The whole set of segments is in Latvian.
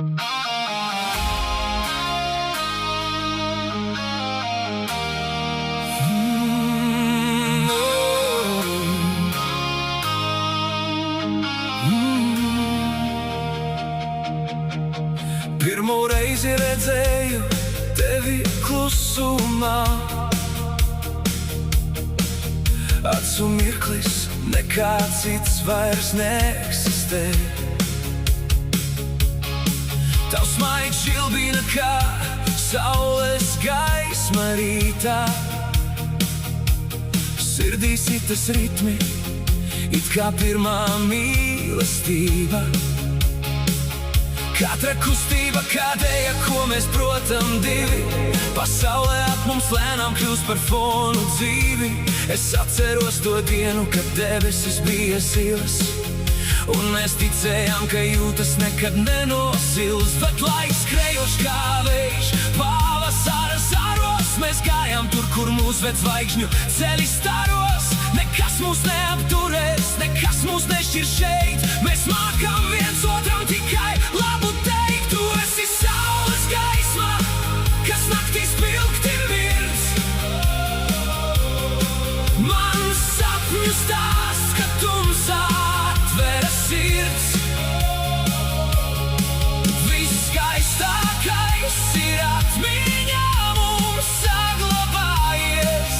Pirmo reizi redzēju tevi klusumā, acu mirklis, nekā cits vairs neeksistē. Tavs maigs žilbina kā saules gaisma rītā, sirdī sitas ritmi, it kā pirmā mīlestība. Katra kustība kā deja, ko mēs protam divi, pasaulē ap mums lēnām kļūst par fonu dzīvi. Es atceros to dienu, kad debesis bija zilas, un mēs ticējām, ka jūtas nekad nenosils. Bet laiks skrejošs kā vējš, pavasara zaros, mēs gājām tur, kur mūs ved zvaigžņu ceļi staros. Nekas mūs neapturēs, nekas mūs nešķir šeit, mēs mākam viens otram tikai labu teikt. Tu esi saules gaisma, kas naktī spilgti mirdz, man sapņu stāsts, ka tumsā atveras sirds. Viss skaistākais ir atmiņā mums saglabājies.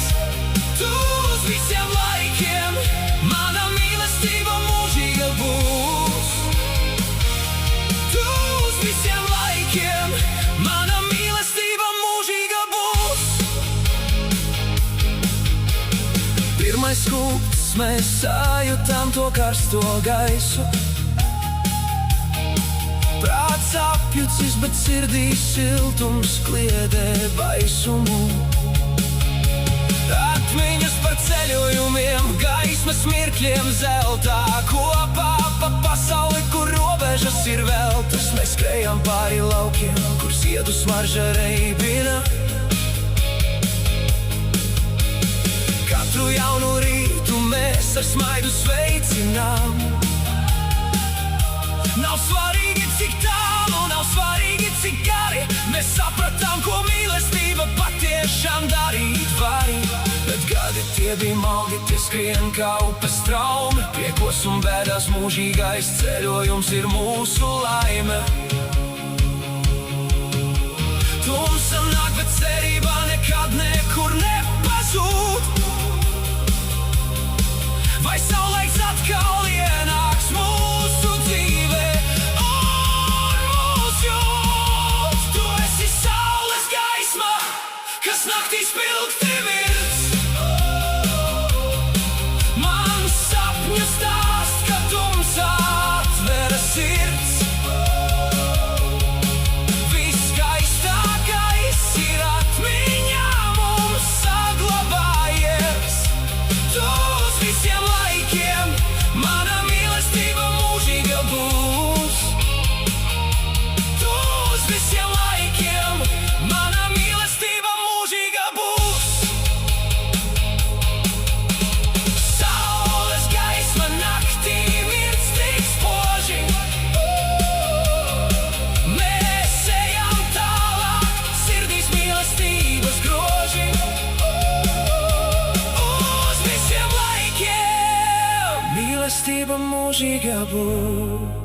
Tu uz visiem laikiem, mana mīlestība mūžīga būs. Tu uz visiem laikiem, mana mīlestība mūžīga būs. Pirmais kūks, mēs sajūtām to karsto gaisu, prāts apjucis, bet sirdī siltums kliedē baisumu. Atmiņas par ceļojumiem, gaismas mirkļiem zeltā, kopā pa pasauli, kur robežas ir veltas. Mēs skrējām pāri laukiem, kur ziedu smarža reibina. Katru jaunu rītu mēs ar smaidu sveicinām. Nav svarīgi, cik tālu, nav svarīgi, cik gari, mēs sapratām, ko mīlestība patiešām darīt var. Bet gadi tie bija maldi, tie skrien kā upes traumi, priekos un bēdās mūžīgais ceļojums ir mūsu laime. Tumsa nāk, bet cerībā nekad nekur nepazūd. Vai saulēks atkal ienāks mūsu dzīvē un mūs jūt? Tu esi saules gaisma, kas naktī spilgti mirdz, man sapņu stāsts, ka tumsā atveras sirds. Viss skaistākais ir atmiņā mums saglabājies. Tu uz visiem laikiem, mana mīlestība mūžīga būs. Tu uz visiem laikiem, mana mīlestība mūžīga būs. Saules gaisma naktī mirdz tik spoži, mēs ejam tālāk, sirdīs mīlestības groži. Uz visiem laikiem, mīlestība mūžīga būs.